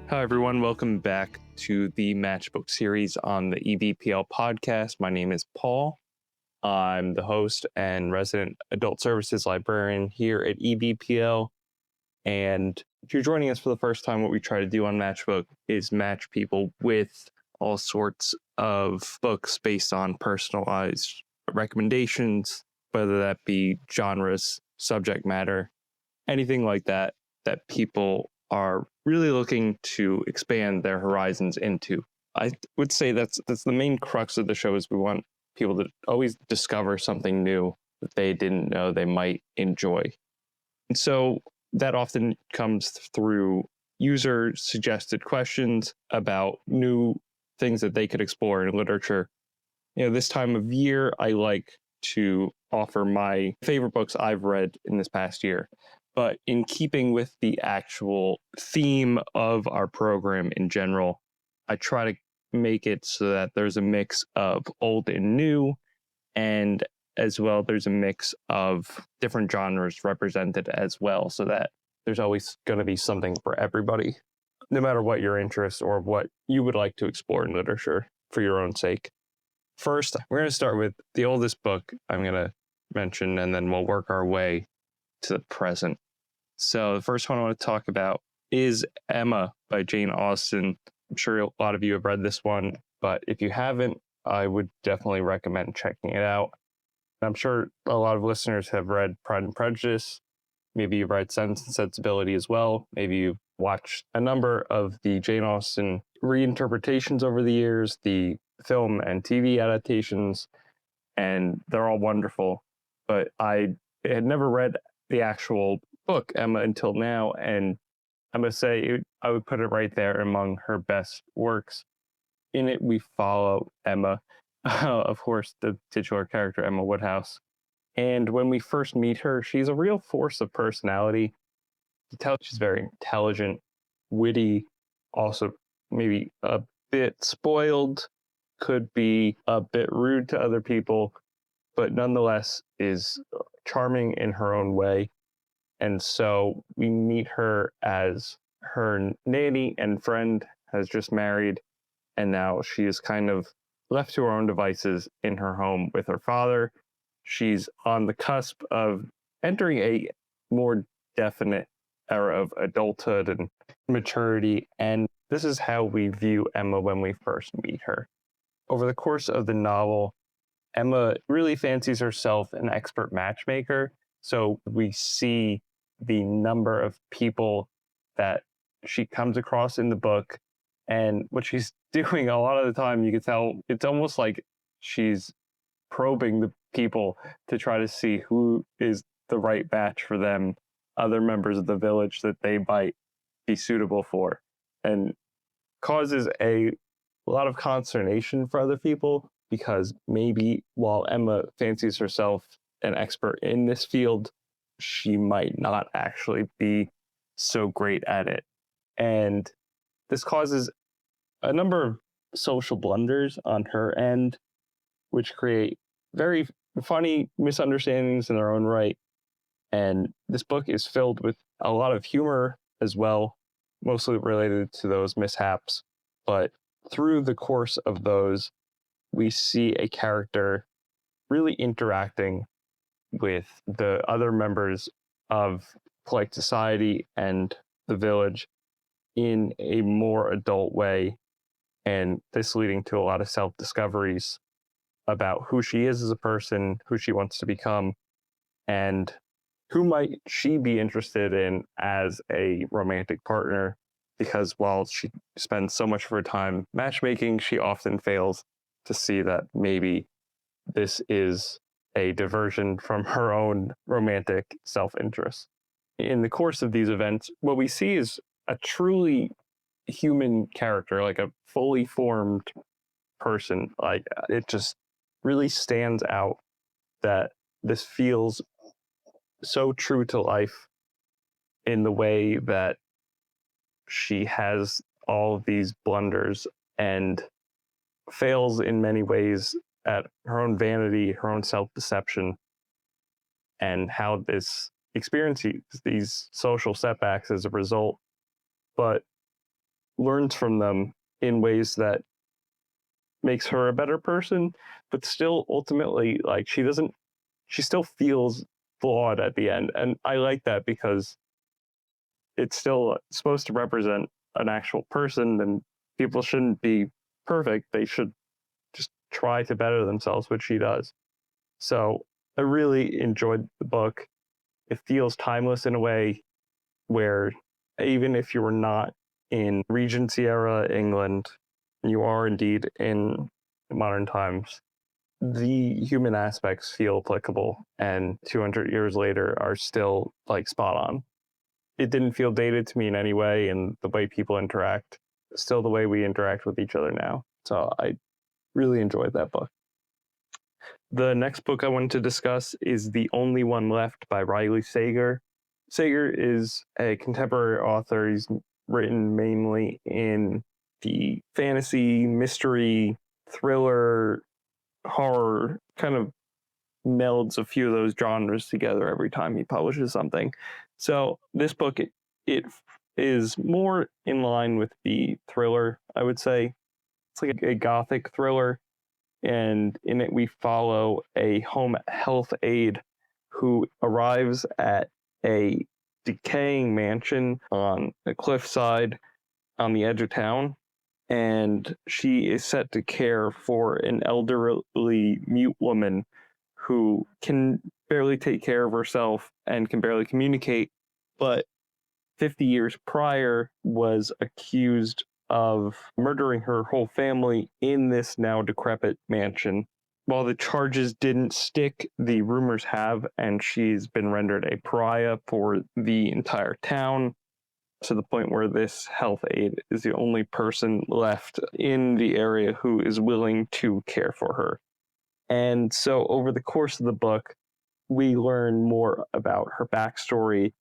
Hi, everyone. Welcome back to the Match+Book series on the EVPL podcast. My name is Paul. I'm the host and resident adult services librarian here at EVPL. And if you're joining us for the first time, what we try to do on Match+Book is match people with all sorts of books based on personalized recommendations, whether that be genres, subject matter, anything like that people are really looking to expand their horizons into. I would say that's the main crux of the show, is we want people to always discover something new that they didn't know they might enjoy. And so that often comes through user suggested questions about new things that they could explore in literature. This time of year, I like to offer my favorite books I've read in this past year. But in keeping with the actual theme of our program in general, I try to make it so that there's a mix of old and new, and as well there's a mix of different genres represented as well, so that there's always going to be something for everybody, no matter what your interests or what you would like to explore in literature for your own sake. First, we're going to start with the oldest book I'm going to mention, and then we'll work our way to the present. So the first one I want to talk about is Emma by Jane Austen. I'm sure a lot of you have read this one, but if you haven't, I would definitely recommend checking it out. I'm sure a lot of listeners have read Pride and Prejudice. Maybe you've read Sense and Sensibility as well. Maybe you've watched a number of the Jane Austen reinterpretations over the years, the film and TV adaptations, and they're all wonderful. But I had never read the actual book, Emma, until now, and I must say I would put it right there among her best works. In it, we follow Emma, of course, the titular character, Emma Woodhouse. And when we first meet her, she's a real force of personality. You tell she's very intelligent, witty, also maybe a bit spoiled, could be a bit rude to other people, but nonetheless is charming in her own way. And so we meet her as her nanny and friend has just married, and now she is kind of left to her own devices in her home with her father. She's on the cusp of entering a more definite era of adulthood and maturity, and this is how we view Emma when we first meet her. Over the course of the novel, Emma really fancies herself an expert matchmaker, so we see the number of people that she comes across in the book, and what she's doing a lot of the time, you can tell it's almost like she's probing the people to try to see who is the right match for them, other members of the village that they might be suitable for, and causes a lot of consternation for other people, because maybe while Emma fancies herself an expert in this field, she might not actually be so great at it. And this causes a number of social blunders on her end, which create very funny misunderstandings in their own right. And this book is filled with a lot of humor as well, mostly related to those mishaps. But through the course of those, we see a character really interacting with the other members of polite society and the village in a more adult way, and this leading to a lot of self-discoveries about who she is as a person, who she wants to become, and who might she be interested in as a romantic partner, because while she spends so much of her time matchmaking, she often fails to see that maybe this is a diversion from her own romantic self-interest. In the course of these events, what we see is a truly human character, like a fully formed person. Like, it just really stands out that this feels so true to life in the way that she has all of these blunders and fails in many ways at her own vanity, her own self-deception, and how this experiences these social setbacks as a result, but learns from them in ways that makes her a better person, but still ultimately, like, she still feels flawed at the end. And I like that because it's still supposed to represent an actual person, and people shouldn't be perfect. They should just try to better themselves, which she does. So I really enjoyed the book. It feels timeless in a way where even if you were not in Regency era England, you are indeed in modern times, the human aspects feel applicable, and 200 years later are still like spot on. It didn't feel dated to me in any way, and the way people interact is still the way we interact with each other now. So I really enjoyed that book. The next book I wanted to discuss is The Only One Left by Riley Sager. Sager is a contemporary author. He's written mainly in the fantasy, mystery, thriller, horror, kind of melds a few of those genres together every time he publishes something. So this book, it is more in line with the thriller, I would say. It's like a gothic thriller, and in it we follow a home health aide who arrives at a decaying mansion on a cliffside on the edge of town, and she is set to care for an elderly mute woman who can barely take care of herself and can barely communicate, but 50 years prior was accused of murdering her whole family in this now decrepit mansion. While the charges didn't stick, the rumors have, and she's been rendered a pariah for the entire town, to the point where this health aide is the only person left in the area who is willing to care for her. And so over the course of the book, we learn more about her backstory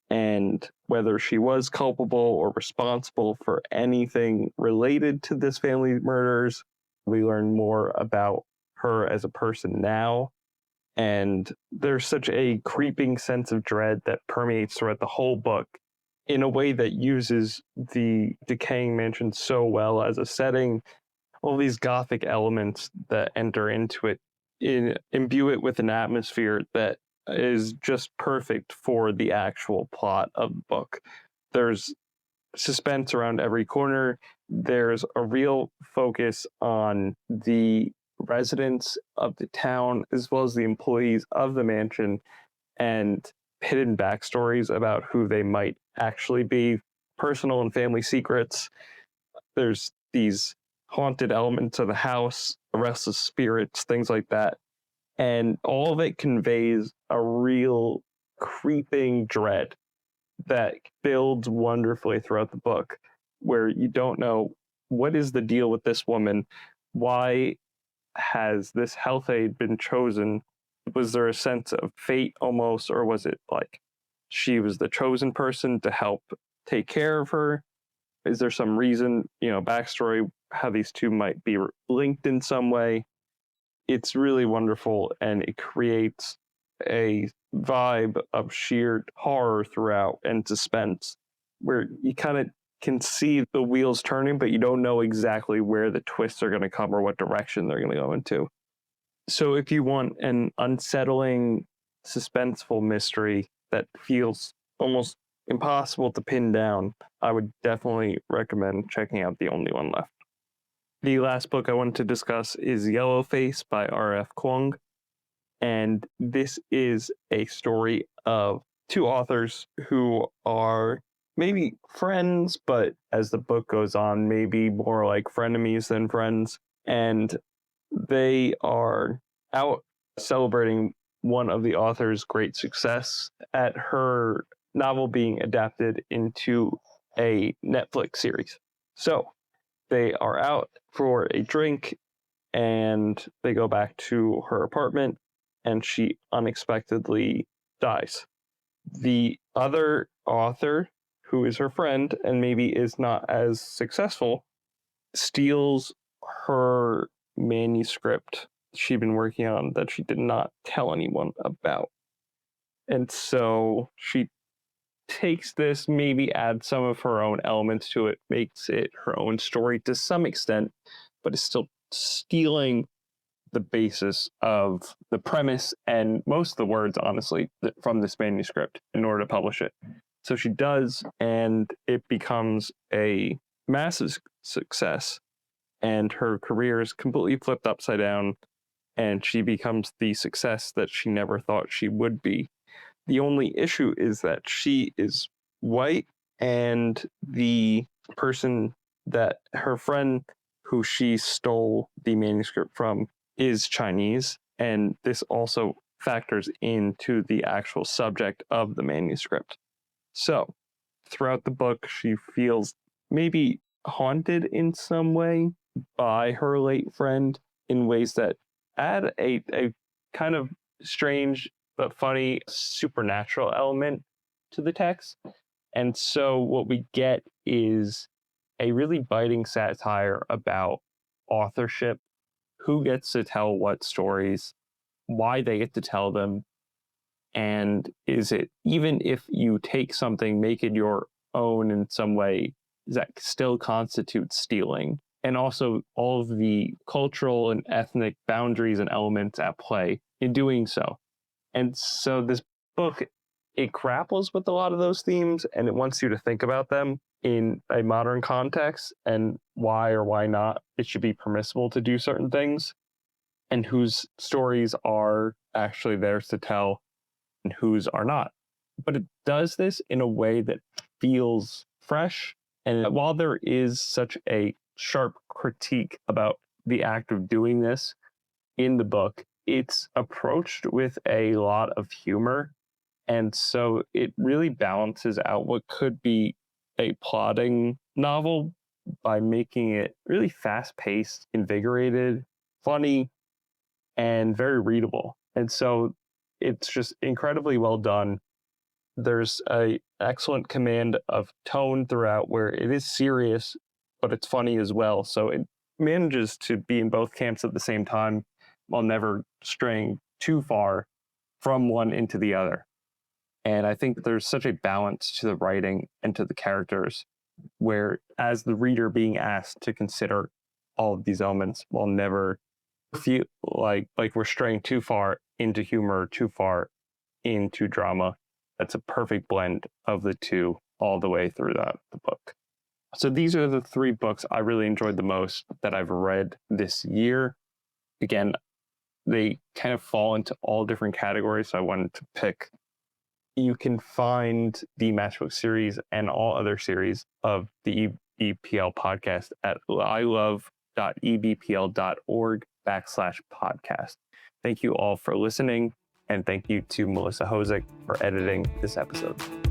and whether she was culpable or responsible for anything related to this family murders. We learn more about her as a person now. And there's such a creeping sense of dread that permeates throughout the whole book in a way that uses the decaying mansion so well as a setting. All these gothic elements that enter into it imbue it with an atmosphere that is just perfect for the actual plot of the book. There's suspense around every corner. There's a real focus on the residents of the town as well as the employees of the mansion, and hidden backstories about who they might actually be, personal and family secrets. There's these haunted elements of the house, restless spirits, things like that. And all of it conveys a real creeping dread that builds wonderfully throughout the book, where you don't know what is the deal with this woman. Why has this health aide been chosen? Was there a sense of fate almost, or was it like she was the chosen person to help take care of her? Is there some reason, backstory, how these two might be linked in some way? It's really wonderful, and it creates a vibe of sheer horror throughout and suspense, where you kind of can see the wheels turning, but you don't know exactly where the twists are going to come or what direction they're going to go into. So if you want an unsettling, suspenseful mystery that feels almost impossible to pin down, I would definitely recommend checking out The Only One Left. The last book I wanted to discuss is Yellowface by R.F. Kuang. And this is a story of two authors who are maybe friends, but as the book goes on, maybe more like frenemies than friends. And they are out celebrating one of the author's great success at her novel being adapted into a Netflix series. So they are out for a drink, and they go back to her apartment, and she unexpectedly dies. The other author, who is her friend and maybe is not as successful, steals her manuscript she'd been working on that she did not tell anyone about. And so she takes this, maybe adds some of her own elements to it, makes it her own story to some extent, but is still stealing the basis of the premise and most of the words, honestly, from this manuscript in order to publish it. So she does, and it becomes a massive success, and her career is completely flipped upside down, and she becomes the success that she never thought she would be. The only issue is that she is white, and the person that her friend who she stole the manuscript from is Chinese. And this also factors into the actual subject of the manuscript. So throughout the book, she feels maybe haunted in some way by her late friend in ways that add a kind of strange but funny supernatural element to the text. And so what we get is a really biting satire about authorship, who gets to tell what stories, why they get to tell them, and is it, even if you take something, make it your own in some way, does that still constitute stealing? And also all of the cultural and ethnic boundaries and elements at play in doing so. And so this book, it grapples with a lot of those themes, and it wants you to think about them in a modern context and why or why not it should be permissible to do certain things, and whose stories are actually theirs to tell and whose are not. But it does this in a way that feels fresh. And while there is such a sharp critique about the act of doing this in the book, it's approached with a lot of humor. And so it really balances out what could be a plodding novel by making it really fast-paced, invigorated, funny, and very readable. And so it's just incredibly well done. There's a excellent command of tone throughout where it is serious, but it's funny as well. So it manages to be in both camps at the same time while never straying too far from one into the other. And I think there's such a balance to the writing and to the characters, where as the reader being asked to consider all of these elements while never feel like we're straying too far into humor, too far into drama. That's a perfect blend of the two all the way through the book. So these are the three books I really enjoyed the most that I've read this year. Again, they kind of fall into all different categories, so I wanted to pick. You can find the Match+Book series and all other series of the EBPL podcast at ilove.ebpl.org/podcast. Thank you all for listening, and thank you to Melissa Hosick for editing this episode.